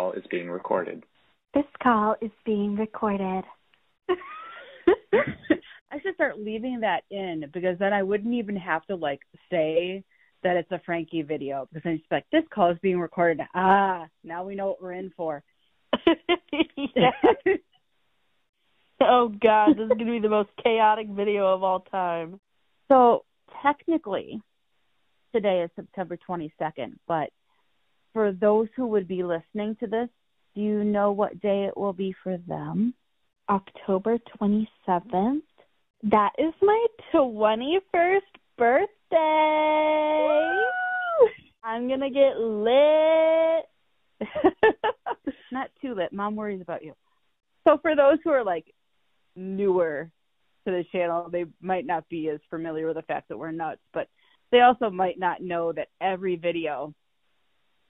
call is being recorded. This call is being recorded. I should start leaving that in because then I wouldn't even have to say that it's a Frankie video because then it's like, this call is being recorded. Now we know what we're in for. Oh, God, this is going to be the most chaotic video of all time. So, technically, today is September 22nd, but for those who would be listening to this, do you know what day it will be for them? October 27th. That is my 21st birthday. Woo! I'm going to get lit. Not too lit. Mom worries about you. So for those who are newer to the channel, they might not be as familiar with the fact that we're nuts, but they also might not know that every video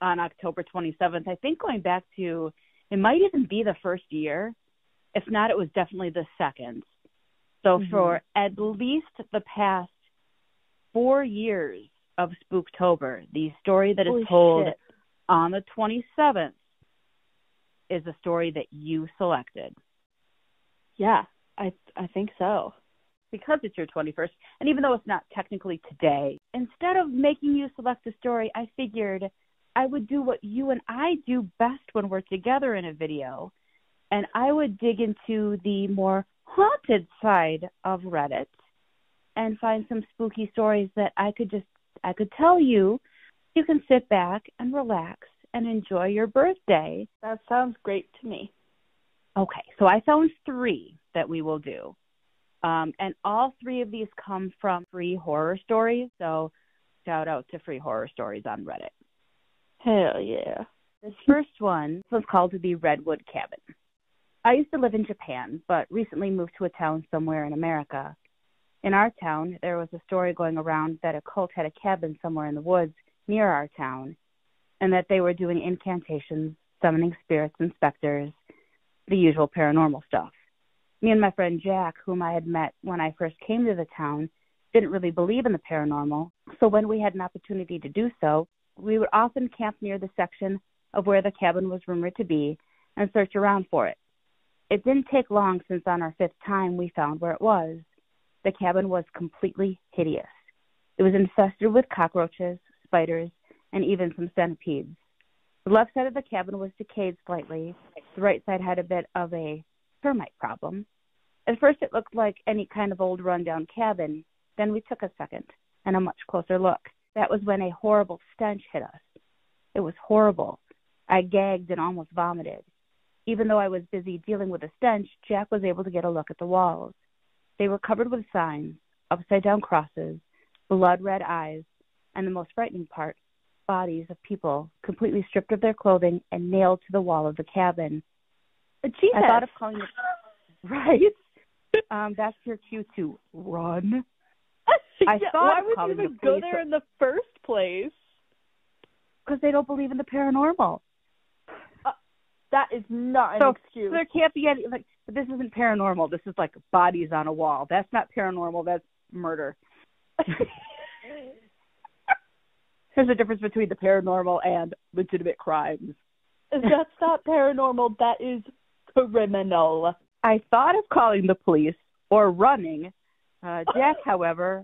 on October 27th, I think going back to, it might even be the first year. If not, it was definitely the second. So for at least the past 4 years of Spooktober, the story that is told on the 27th is a story that you selected. Yeah, I think so. Because it's your 21st, and even though it's not technically today, instead of making you select a story, I figured I would do what you and I do best when we're together in a video, and I would dig into the more haunted side of Reddit and find some spooky stories that I could tell you. You can sit back and relax and enjoy your birthday. That sounds great to me. Okay, so I found 3 that we will do. And all 3 of these come from Free Horror Stories, so shout out to Free Horror Stories on Reddit. Hell yeah. This first one was called the Redwood Cabin. I used to live in Japan, but recently moved to a town somewhere in America. In our town, there was a story going around that a cult had a cabin somewhere in the woods near our town, and that they were doing incantations, summoning spirits and specters, the usual paranormal stuff. Me and my friend Jack, whom I had met when I first came to the town, didn't really believe in the paranormal, so when we had an opportunity to do so, we would often camp near the section of where the cabin was rumored to be and search around for it. It didn't take long since on our 5th time we found where it was. The cabin was completely hideous. It was infested with cockroaches, spiders, and even some centipedes. The left side of the cabin was decayed slightly. The right side had a bit of a termite problem. At first it looked like any kind of old rundown cabin. Then we took a second and a much closer look. That was when a horrible stench hit us. It was horrible. I gagged and almost vomited. Even though I was busy dealing with the stench, Jack was able to get a look at the walls. They were covered with signs, upside-down crosses, blood-red eyes, and the most frightening part, bodies of people completely stripped of their clothing and nailed to the wall of the cabin. Jesus. I thought of calling it... Right? That's your cue to run. Why would you even go there in the first place? Because they don't believe in the paranormal. That is not an excuse. There can't be any, but this isn't paranormal. This is bodies on a wall. That's not paranormal. That's murder. There's a difference between the paranormal and legitimate crimes. That's not paranormal. That is criminal. I thought of calling the police or running. Jack, however,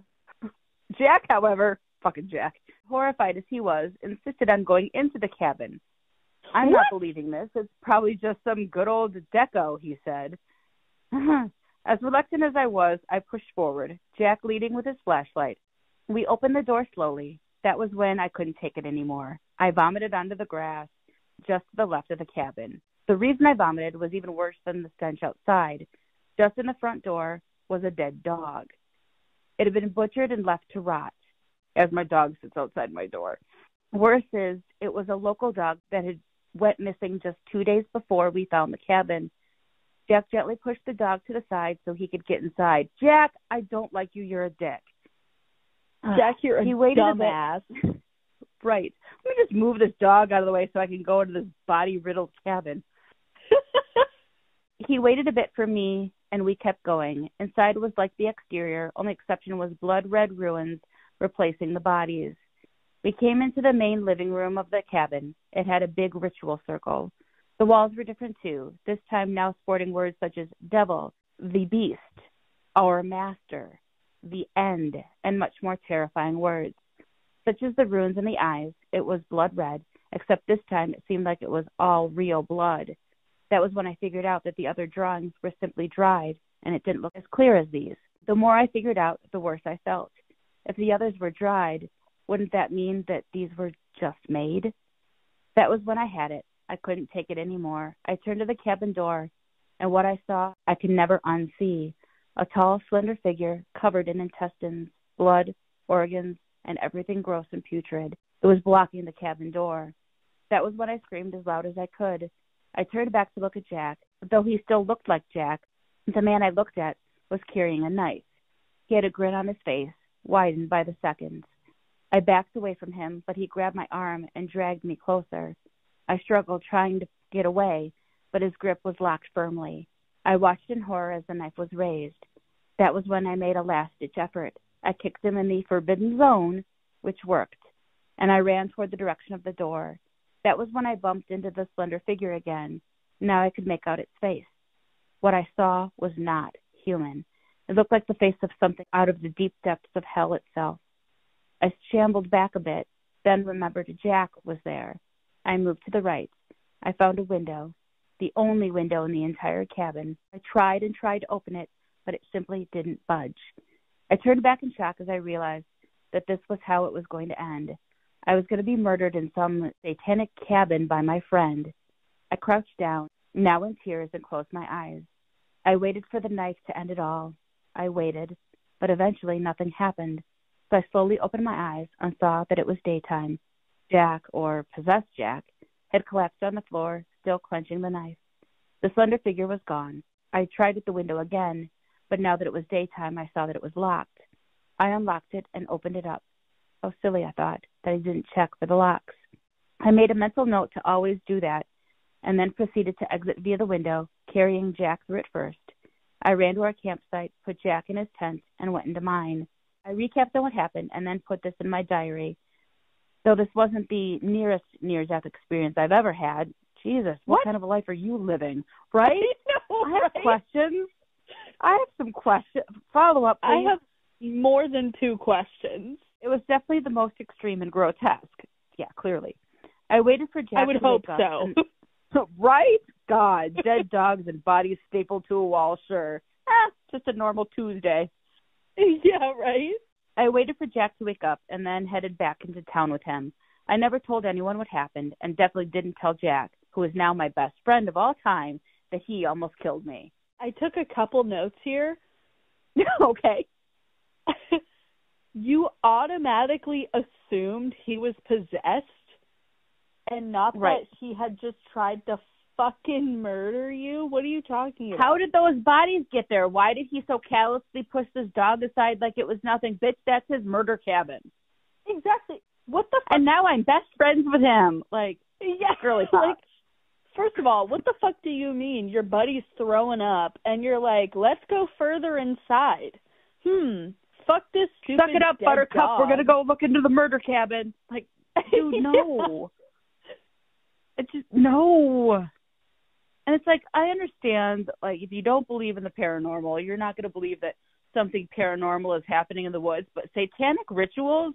fucking Jack, horrified as he was, insisted on going into the cabin. I'm not believing this. It's probably just some good old deco, he said. As reluctant as I was, I pushed forward, Jack leading with his flashlight. We opened the door slowly. That was when I couldn't take it anymore. I vomited onto the grass just to the left of the cabin. The reason I vomited was even worse than the stench outside. Just in the front door was a dead dog. It had been butchered and left to rot, as my dog sits outside my door. Worse is, it was a local dog that had went missing just 2 days before we found the cabin. Jack gently pushed the dog to the side so he could get inside. Jack, I don't like you. You're a dick. Jack, you're a dumbass. Right. Let me just move this dog out of the way so I can go into this body-riddled cabin. He waited a bit for me, and we kept going. Inside was like the exterior. Only exception was blood-red ruins replacing the bodies. We came into the main living room of the cabin. It had a big ritual circle. The walls were different too, this time now sporting words such as devil, the beast, our master, the end, and much more terrifying words. Such as the runes in the eyes, it was blood red, except this time it seemed like it was all real blood. That was when I figured out that the other drawings were simply dried, and it didn't look as clear as these. The more I figured out, the worse I felt. If the others were dried, wouldn't that mean that these were just made? That was when I had it. I couldn't take it anymore. I turned to the cabin door, and what I saw I could never unsee. A tall, slender figure covered in intestines, blood, organs, and everything gross and putrid. It was blocking the cabin door. That was when I screamed as loud as I could. I turned back to look at Jack. Though he still looked like Jack, the man I looked at was carrying a knife. He had a grin on his face, widened by the seconds. I backed away from him, but he grabbed my arm and dragged me closer. I struggled, trying to get away, but his grip was locked firmly. I watched in horror as the knife was raised. That was when I made a last-ditch effort. I kicked him in the forbidden zone, which worked, and I ran toward the direction of the door. That was when I bumped into the slender figure again. Now I could make out its face. What I saw was not human. It looked like the face of something out of the deep depths of hell itself. I shambled back a bit, then remembered Jack was there. I moved to the right. I found a window, the only window in the entire cabin. I tried and tried to open it, but it simply didn't budge. I turned back in shock as I realized that this was how it was going to end. I was going to be murdered in some satanic cabin by my friend. I crouched down, now in tears, and closed my eyes. I waited for the knife to end it all. I waited, but eventually nothing happened. So I slowly opened my eyes and saw that it was daytime. Jack, or possessed Jack, had collapsed on the floor, still clenching the knife. The slender figure was gone. I tried at the window again, but now that it was daytime, I saw that it was locked. I unlocked it and opened it up. How silly, I thought, that I didn't check for the locks. I made a mental note to always do that, and then proceeded to exit via the window, carrying Jack through it first. I ran to our campsite, put Jack in his tent, and went into mine. I recapped on what happened and then put this in my diary. Though this wasn't the nearest near-death experience I've ever had. Jesus, what kind of a life are you living? Right? I have questions. I have some questions. Follow up, please. I have more than 2 questions. It was definitely the most extreme and grotesque. Yeah, clearly. I waited for Jack I would to hope wake so. And, right? God, dead dogs and bodies stapled to a wall, sure. Just a normal Tuesday. Yeah, right? I waited for Jack to wake up and then headed back into town with him. I never told anyone what happened and definitely didn't tell Jack, who is now my best friend of all time, that he almost killed me. I took a couple notes here. Okay. You automatically assumed he was possessed and not that he had just tried to fucking murder you? What are you talking about? How did those bodies get there? Why did he so callously push this dog aside like it was nothing? Bitch, that's his murder cabin. Exactly. What the fuck? And now I'm best friends with him. Like, yeah, girly pop. Like, first of all, what the fuck do you mean? Your buddy's throwing up and you're like, let's go further inside. Fuck this stupid Suck it up, Buttercup. dog. We're going to go look into the murder cabin. Like, dude, no. It's just, no. And it's like, I understand, like, if you don't believe in the paranormal, you're not going to believe that something paranormal is happening in the woods. But satanic rituals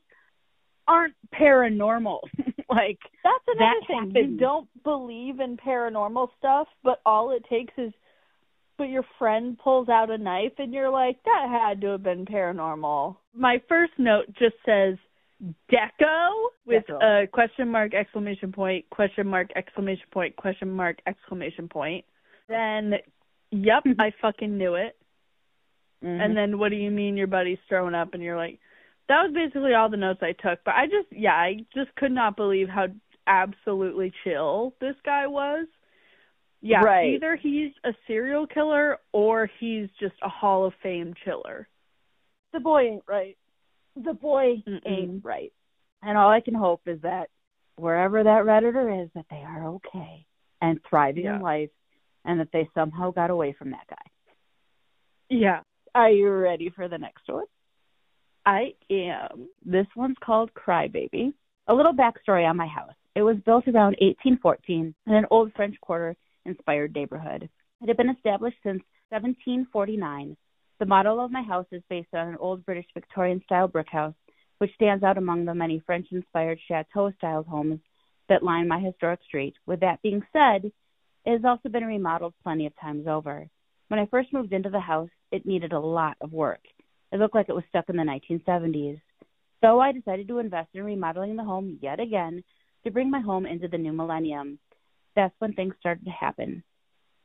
aren't paranormal. Like, that's another thing. Happens. You don't believe in paranormal stuff, but all it takes is, but your friend pulls out a knife and you're like, that had to have been paranormal. My first note just says Deco with a question mark, exclamation point, question mark, exclamation point, question mark, exclamation point. Then, yep, I fucking knew it. Mm-hmm. And then what do you mean your buddy's throwing up? And you're like, that was basically all the notes I took. But I just could not believe how absolutely chill this guy was. Yeah, right. Either he's a serial killer or he's just a Hall of Fame chiller. The boy ain't right. The boy ain't right. And all I can hope is that wherever that Redditor is, that they are okay and thriving in life and that they somehow got away from that guy. Yeah. Are you ready for the next one? I am. This one's called Crybaby. A little backstory on my house. It was built around 1814 in an old French Quarter-inspired neighborhood. It had been established since 1749. The model of my house is based on an old British Victorian-style brick house, which stands out among the many French-inspired chateau-style homes that line my historic street. With that being said, it has also been remodeled plenty of times over. When I first moved into the house, it needed a lot of work. It looked like it was stuck in the 1970s. So I decided to invest in remodeling the home yet again to bring my home into the new millennium. That's when things started to happen.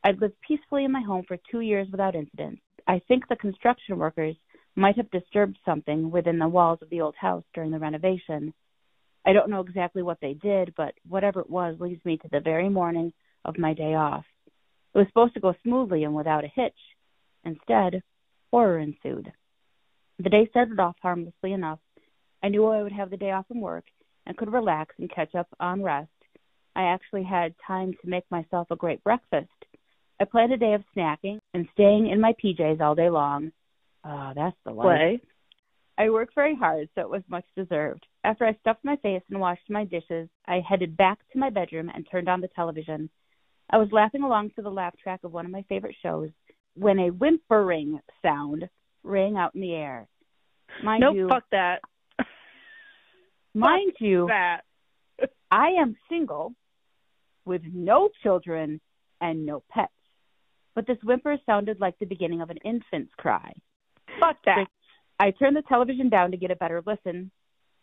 I'd lived peacefully in my home for 2 years without incident. I think the construction workers might have disturbed something within the walls of the old house during the renovation. I don't know exactly what they did, but whatever it was leads me to the very morning of my day off. It was supposed to go smoothly and without a hitch. Instead, horror ensued. The day started off harmlessly enough. I knew I would have the day off from work and could relax and catch up on rest. I actually had time to make myself a great breakfast. I planned a day of snacking and staying in my PJs all day long. Oh, that's the life. I worked very hard, so it was much deserved. After I stuffed my face and washed my dishes, I headed back to my bedroom and turned on the television. I was laughing along to the laugh track of one of my favorite shows when a whimpering sound rang out in the air. Fuck that. Mind you, that. I am single with no children and no pets. But this whimper sounded like the beginning of an infant's cry. Fuck that. I turned the television down to get a better listen,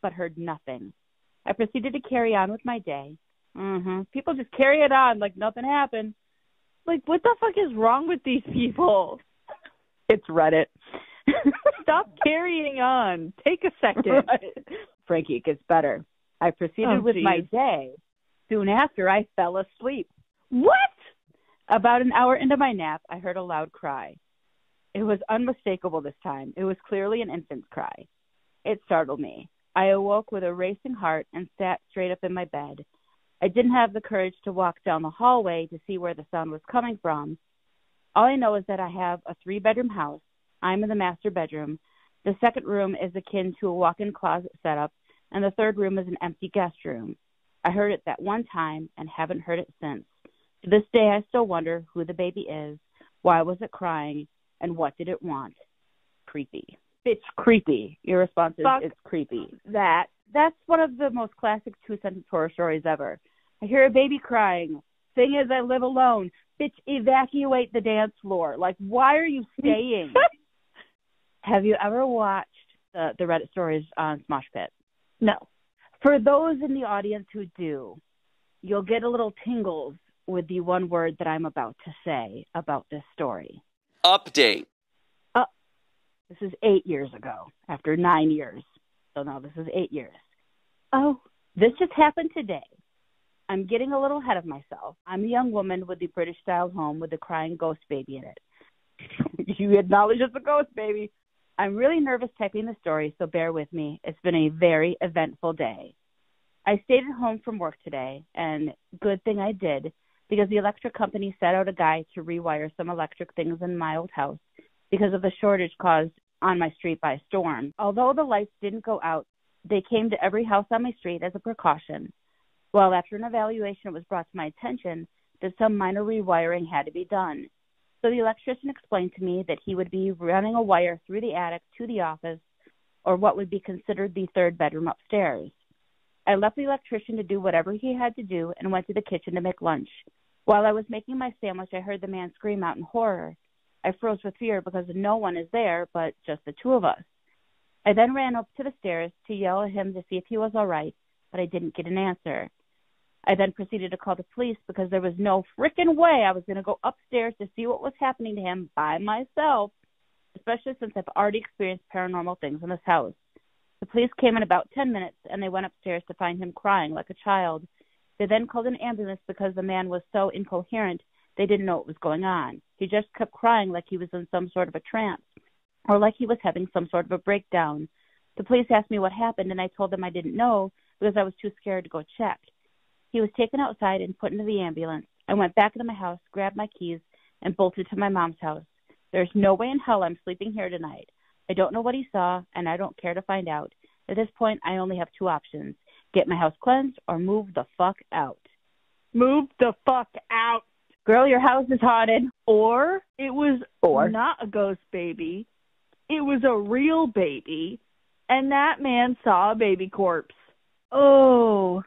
but heard nothing. I proceeded to carry on with my day. People just carry it on like nothing happened. Like, what the fuck is wrong with these people? It's Reddit. Stop carrying on. Take a second. Right. Frankie, it gets better. I proceeded with my day. Soon after, I fell asleep. What? About an hour into my nap, I heard a loud cry. It was unmistakable this time. It was clearly an infant's cry. It startled me. I awoke with a racing heart and sat straight up in my bed. I didn't have the courage to walk down the hallway to see where the sound was coming from. All I know is that I have a 3-bedroom house. I'm in the master bedroom. The second room is akin to a walk-in closet setup, and the third room is an empty guest room. I heard it that one time and haven't heard it since. To this day, I still wonder who the baby is, why was it crying, and what did it want? Creepy. It's creepy. Your response is, it's creepy. That's one of the most classic 2-sentence horror stories ever. I hear a baby crying. Thing is, I live alone. Bitch, evacuate the dance floor. Like, why are you staying? Have you ever watched the Reddit stories on Smosh Pit? No. For those in the audience who do, you'll get a little tingles with the one word that I'm about to say about this story. Update. This is 8 years ago, after 9 years. So now this is 8 years. Oh, this just happened today. I'm getting a little ahead of myself. I'm a young woman with the British-style home with the crying ghost baby in it. You acknowledge it's a ghost baby. I'm really nervous typing the story, so bear with me. It's been a very eventful day. I stayed at home from work today, and good thing I did, because the electric company sent out a guy to rewire some electric things in my old house because of the shortage caused on my street by a storm. Although the lights didn't go out, they came to every house on my street as a precaution. Well, after an evaluation, it was brought to my attention that some minor rewiring had to be done. So the electrician explained to me that he would be running a wire through the attic to the office, or what would be considered the third bedroom upstairs. I left the electrician to do whatever he had to do and went to the kitchen to make lunch. While I was making my sandwich, I heard the man scream out in horror. I froze with fear because no one is there but just the two of us. I then ran up to the stairs to yell at him to see if he was all right, but I didn't get an answer. I then proceeded to call the police because there was no frickin' way I was going to go upstairs to see what was happening to him by myself, especially since I've already experienced paranormal things in this house. The police came in about 10 minutes, and they went upstairs to find him crying like a child. They then called an ambulance because the man was so incoherent they didn't know what was going on. He just kept crying like he was in some sort of a trance, or like he was having some sort of a breakdown. The police asked me what happened, and I told them I didn't know because I was too scared to go check. He was taken outside and put into the ambulance. I went back into my house, grabbed my keys, and bolted to my mom's house. There's no way in hell I'm sleeping here tonight. I don't know what he saw, and I don't care to find out. At this point, I only have two options: get my house cleansed, or move the fuck out. Move the fuck out. Girl, your house is haunted. Or it was not a ghost baby. It was a real baby, and that man saw a baby corpse. Oh.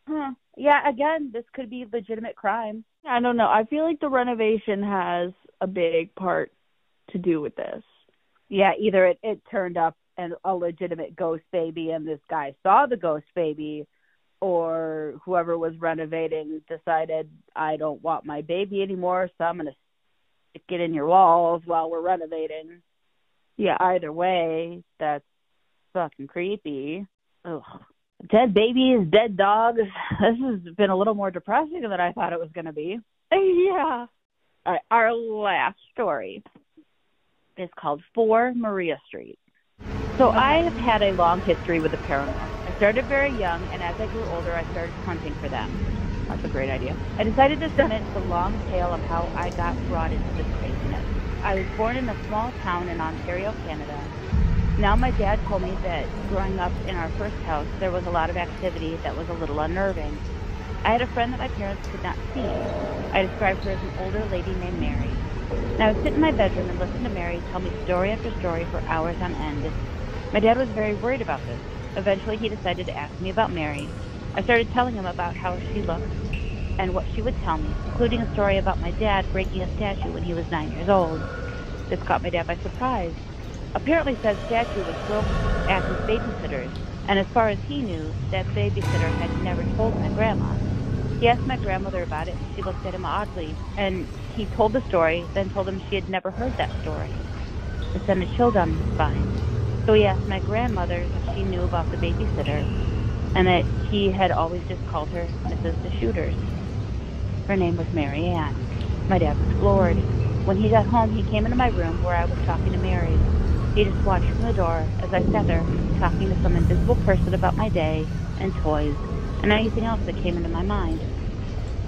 Huh. Yeah, again, this could be legitimate crime. I don't know. I feel like the renovation has a big part to do with this. Yeah, either it turned up and a legitimate ghost baby and this guy saw the ghost baby, or whoever was renovating decided, I don't want my baby anymore, so I'm going to stick it in your walls while we're renovating. Yeah. Either way, that's fucking creepy. Ugh. Dead babies, dead dogs. This has been a little more depressing than I thought it was going to be. Yeah. All right, our last story is called 4 Maria Street. So I have had a long history with the paranormal. I started very young, and as I grew older, I started hunting for them. That's a great idea. I decided to submit the long tale of how I got brought into this craziness. I was born in a small town in Ontario, Canada. Now my dad told me that growing up in our first house, there was a lot of activity that was a little unnerving. I had a friend that my parents could not see. I described her as an older lady named Mary. And I would sit in my bedroom and listen to Mary tell me story after story for hours on end. My dad was very worried about this. Eventually he decided to ask me about Mary. I started telling him about how she looked and what she would tell me, including a story about my dad breaking a statue when he was 9 years old. This caught my dad by surprise. Apparently said statue was broken at his babysitter's, and as far as he knew, that babysitter had never told my grandma. He asked my grandmother about it, and she looked at him oddly, and he told the story, then told him she had never heard that story. It sent a chill down his spine. So he asked my grandmother if she knew about the babysitter, and that he had always just called her Mrs. DeShooters. Her name was Mary Ann. My dad was floored. When he got home, he came into my room where I was talking to Mary. He just watched from the door as I sat there talking to some invisible person about my day and toys and anything else that came into my mind.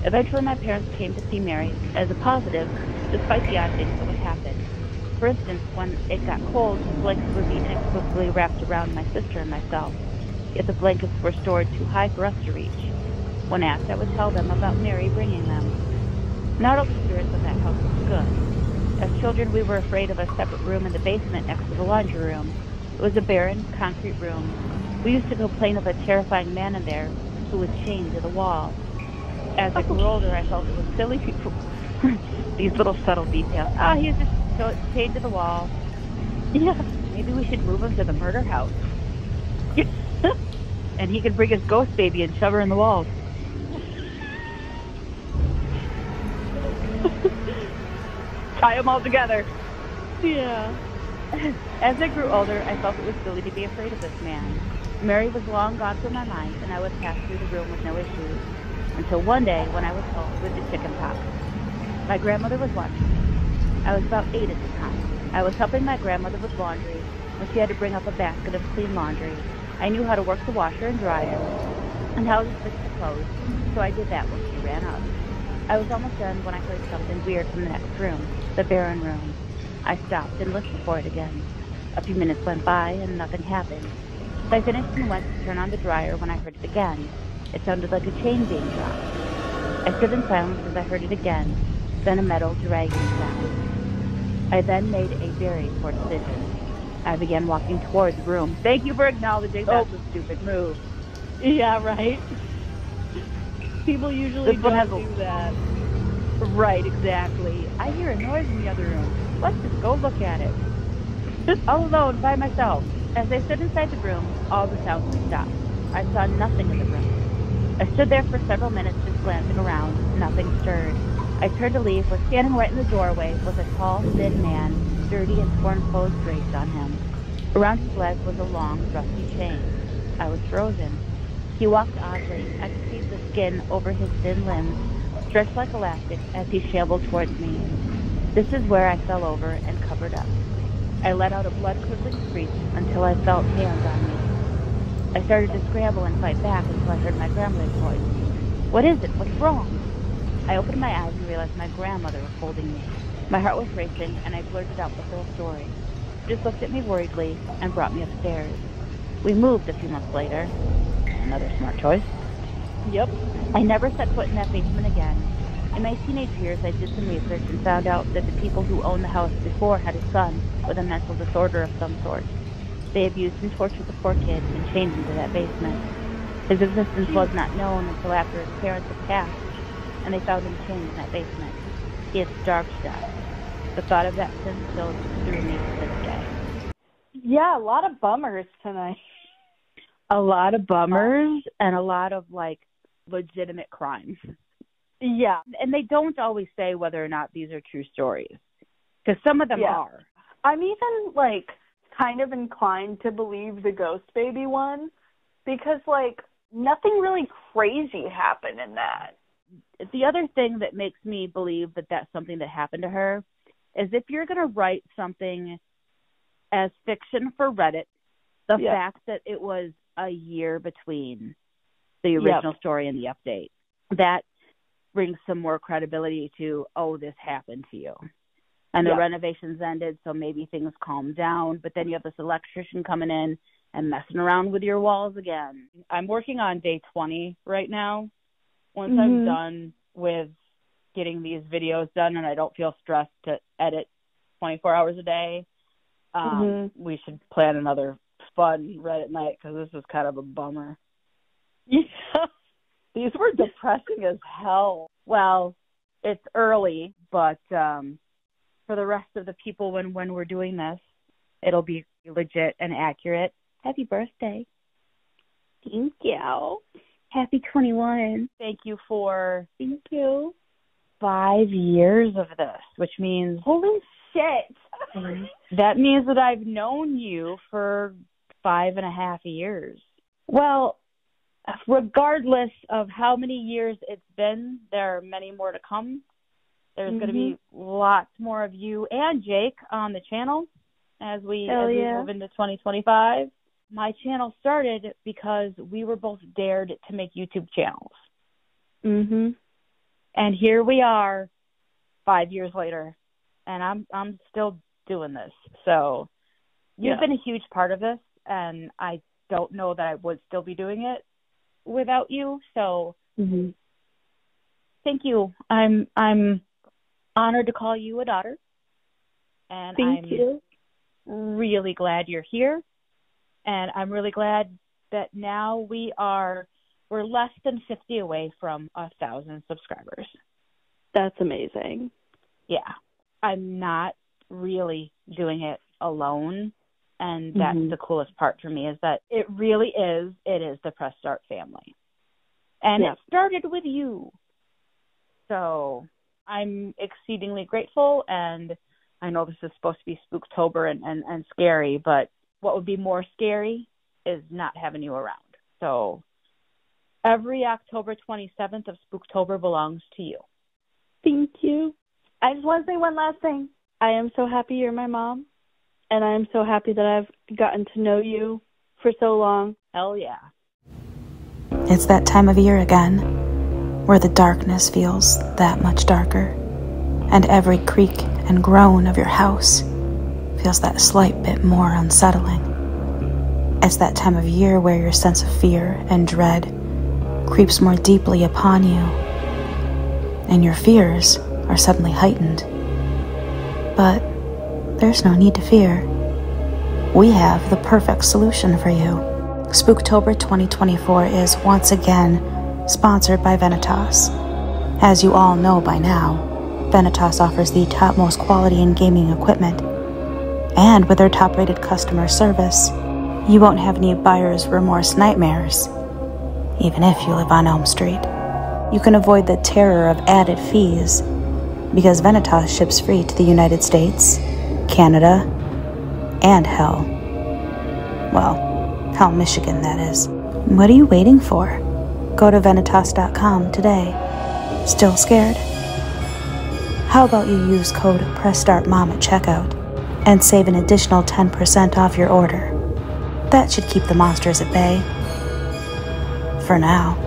Eventually, my parents came to see Mary as a positive, despite the odd things that would happen. For instance, when it got cold, blankets would be inexplicably wrapped around my sister and myself, yet the blankets were stored too high for us to reach. When asked, I would tell them about Mary bringing them. Not all the spirits of that house was good. As children, we were afraid of a separate room in the basement next to the laundry room. It was a barren, concrete room. We used to complain of a terrifying man in there who was chained to the wall. As I grew older, I felt it was silly people. These little subtle details. He was just chained to the wall. Yeah, maybe we should move him to the murder house. And he could bring his ghost baby and shove her in the walls. Tie them all together. Yeah. As I grew older, I felt it was silly to be afraid of this man. Mary was long gone from my mind, and I would pass through the room with no issues. Until one day, when I was home with the chicken pox. My grandmother was watching me. I was about 8 at the time. I was helping my grandmother with laundry when she had to bring up a basket of clean laundry. I knew how to work the washer and dryer and how to fix the clothes, so I did that when she ran up. I was almost done when I heard something weird from the next room, the barren room. I stopped and listened for it again. A few minutes went by and nothing happened. So I finished and went to turn on the dryer when I heard it again. It sounded like a chain being dropped. I stood in silence as I heard it again, then a metal dragging sound. I then made a very poor decision. I began walking toward the room. Thank you for acknowledging that's a stupid move. Yeah, right? People usually don't do that. Right, exactly. I hear a noise in the other room. Let's just go look at it. All alone, by myself. As I stood inside the room, all the sounds stopped. I saw nothing in the room. I stood there for several minutes just glancing around. Nothing stirred. I turned to leave, but standing right in the doorway was a tall, thin man, dirty and torn clothes draped on him. Around his leg was a long, rusty chain. I was frozen. He walked oddly. I could see the skin over his thin limbs, stretched like elastic as he shambled towards me. This is where I fell over and covered up. I let out a blood-curdling screech until I felt hands on me. I started to scramble and fight back until I heard my grandmother's voice. What is it? What's wrong? I opened my eyes and realized my grandmother was holding me. My heart was racing, and I blurted out the whole story. She just looked at me worriedly and brought me upstairs. We moved a few months later. another smart choice. Yep. I never set foot in that basement again. In my teenage years, I did some research and found out that the people who owned the house before had a son with a mental disorder of some sort. They abused and tortured the poor kid and chained him to that basement. His existence was not known until after his parents had passed, and they found him chained in that basement. He had starved to death. The thought of that sin still through me to this day. Yeah, a lot of bummers tonight. A lot of bummers and a lot of, like, legitimate crimes. Yeah. And they don't always say whether or not these are true stories, because some of them are. I'm even, like, kind of inclined to believe the ghost baby one, because, like, nothing really crazy happened in that. The other thing that makes me believe that that's something that happened to her is if you're going to write something as fiction for Reddit, the fact that it was a year between the original story and the update, that brings some more credibility to, oh, this happened to you. And the renovations ended, so maybe things calmed down, but then you have this electrician coming in and messing around with your walls again. I'm working on day 20 right now. Once I'm done with getting these videos done and I don't feel stressed to edit 24 hours a day, we should plan another fun Reddit night, because this is kind of a bummer. Yeah. These were depressing as hell. Well, it's early, but for the rest of the people when we're doing this, it'll be legit and accurate. Happy birthday. Thank you. Happy 21. Thank you for 5 years of this, which means... Holy shit. That means that I've known you for 5.5 years. Well, regardless of how many years it's been, there are many more to come. There's going to be lots more of you and Jake on the channel as we move into 2025. My channel started because we were both dared to make YouTube channels. And here we are 5 years later, and I'm still doing this. So you've been a huge part of this, and I don't know that I would still be doing it without you. So thank you. I'm honored to call you a daughter, and I'm really glad you're here. And I'm really glad that now we're less than 50 away from 1,000 subscribers. That's amazing. Yeah. I'm not really doing it alone. And that's the coolest part for me, is that it is the Press Start family. And it started with you. So I'm exceedingly grateful. And I know this is supposed to be Spooktober and scary, but what would be more scary is not having you around. So every October 27th of Spooktober belongs to you. Thank you. I just want to say one last thing. I am so happy you're my mom, and I am so happy that I've gotten to know you for so long. Hell yeah. It's that time of year again, where the darkness feels that much darker, and every creak and groan of your house feels that slight bit more unsettling. It's that time of year where your sense of fear and dread creeps more deeply upon you, and your fears are suddenly heightened. But there's no need to fear. We have the perfect solution for you. Spooktober 2024 is once again sponsored by Vanitas. As you all know by now, Vanitas offers the topmost quality in gaming equipment. And with their top-rated customer service, you won't have any buyer's remorse nightmares, even if you live on Elm Street. You can avoid the terror of added fees, because Vanitas ships free to the United States, Canada, and hell. Well, Hell, Michigan, that is. What are you waiting for? Go to Vanitas.com today. Still scared? How about you use code PressStartMom at checkout and save an additional 10% off your order? That should keep the monsters at bay. For now.